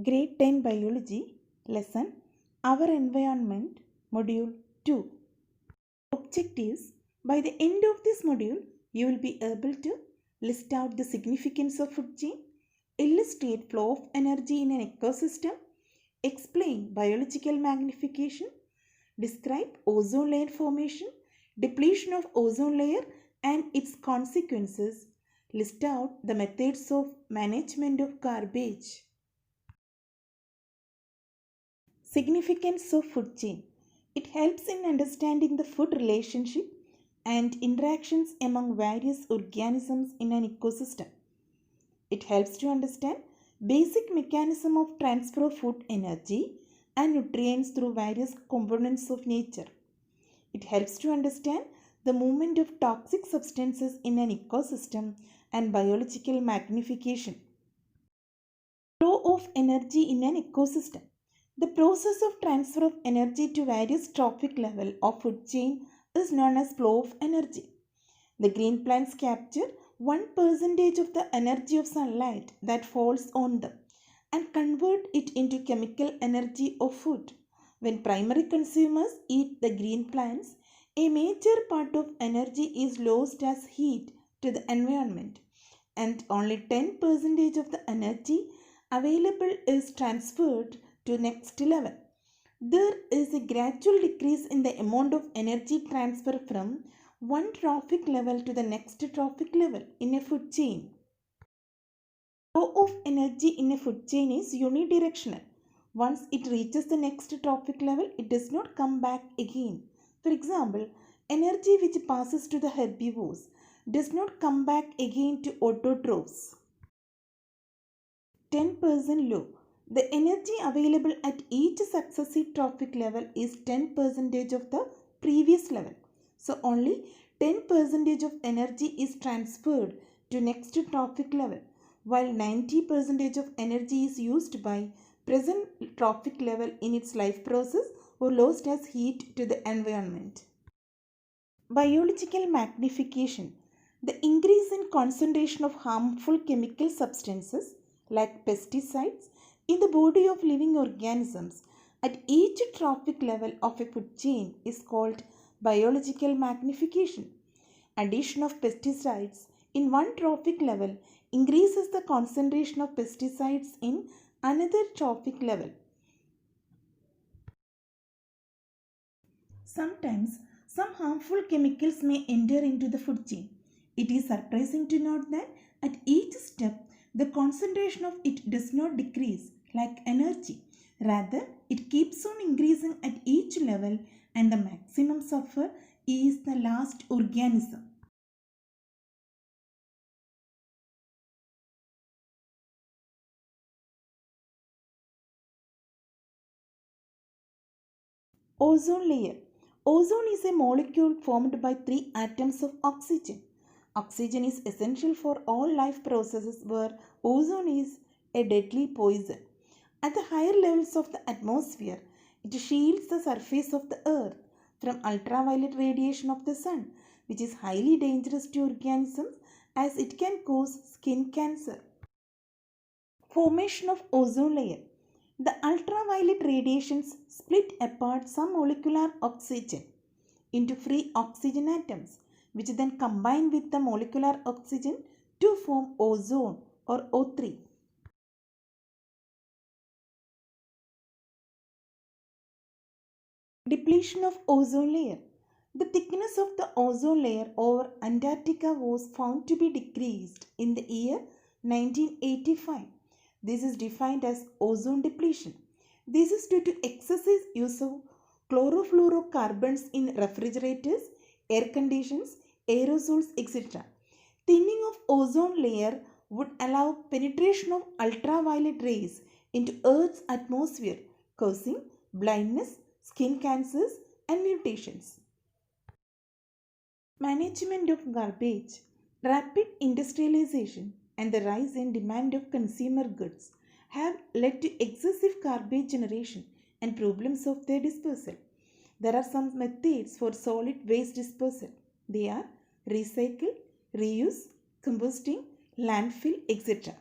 Grade 10 Biology Lesson Our Environment Module 2. Objectives. By the end of this module, you will be able to list out the significance of food chain, illustrate flow of energy in an ecosystem, explain biological magnification, describe ozone layer formation, depletion of ozone layer and its consequences, list out the methods of management of garbage. Significance of food chain. It helps in understanding the food relationship and interactions among various organisms in an ecosystem. It helps to understand basic mechanism of transfer of food energy and nutrients through various components of nature. It helps to understand the movement of toxic substances in an ecosystem and biological magnification. Flow of energy in an ecosystem. The process of transfer of energy to various trophic level of food chain is known as flow of energy. The green plants capture 1% of the energy of sunlight that falls on them and convert it into chemical energy of food. When primary consumers eat the green plants, a major part of energy is lost as heat to the environment and only 10% of the energy available is transferred to next level. There is a gradual decrease in the amount of energy transfer from one trophic level to the next trophic level in a food chain. Flow of energy in a food chain is unidirectional. Once it reaches the next trophic level, it does not come back again. For example, energy which passes to the herbivores does not come back again to autotrophs. 10% low. The energy available at each successive trophic level is 10% of the previous level. So only 10% of energy is transferred to next trophic level, while 90% of energy is used by present trophic level in its life process or lost as heat to the environment. Biological magnification. The increase in concentration of harmful chemical substances like pesticides in the body of living organisms at each trophic level of a food chain is called biological magnification. Addition of pesticides in one trophic level increases the concentration of pesticides in another trophic level. Sometimes some harmful chemicals may enter into the food chain. It is surprising to note that at each step the concentration of it does not decrease like energy. Rather, it keeps on increasing at each level and the maximum sufferer is the last organism. Ozone layer. Ozone is a molecule formed by 3 atoms of oxygen. Oxygen is essential for all life processes where ozone is a deadly poison. At the higher levels of the atmosphere, it shields the surface of the earth from ultraviolet radiation of the sun, which is highly dangerous to organisms as it can cause skin cancer. Formation of ozone layer. The ultraviolet radiations split apart some molecular oxygen into free oxygen atoms, which then combine with the molecular oxygen to form ozone or O3. Depletion of ozone layer. The thickness of the ozone layer over Antarctica was found to be decreased in the year 1985. This is defined as ozone depletion. This is due to excessive use of chlorofluorocarbons in refrigerators, air conditions, aerosols, etc. Thinning of ozone layer would allow penetration of ultraviolet rays into Earth's atmosphere, causing blindness, skin cancers, and mutations. Management of garbage. Rapid industrialization and the rise in demand of consumer goods have led to excessive garbage generation and problems of their disposal. There are some methods for solid waste disposal. They are recycle, reuse, composting, landfill, etc.